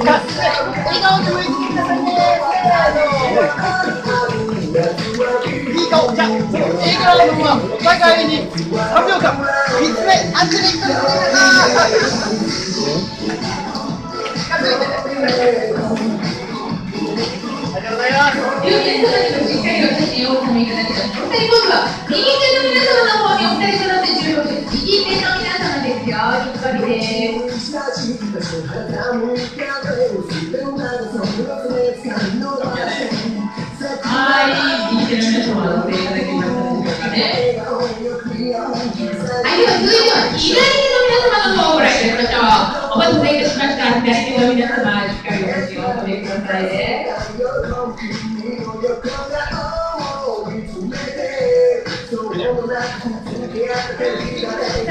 顔で向いてくださいね。いい顔。じゃあ、その笑顔のままお互いに3秒間見つめ合ってね。近づいてね。ありがとうございます。両面さらにもしっかりお写真をお収めいただきます。お二人今度は右手の皆様の方にお二人となって注目です。右手の皆様ですよ。しっかりです。はい、右手の皆様のお手いただきましたでしょうかね。はい、では続いては左手の皆様の方をご覧いただきましょう。お待たせいたしました。左手の皆様、しっかりお写真をお収めくださいね。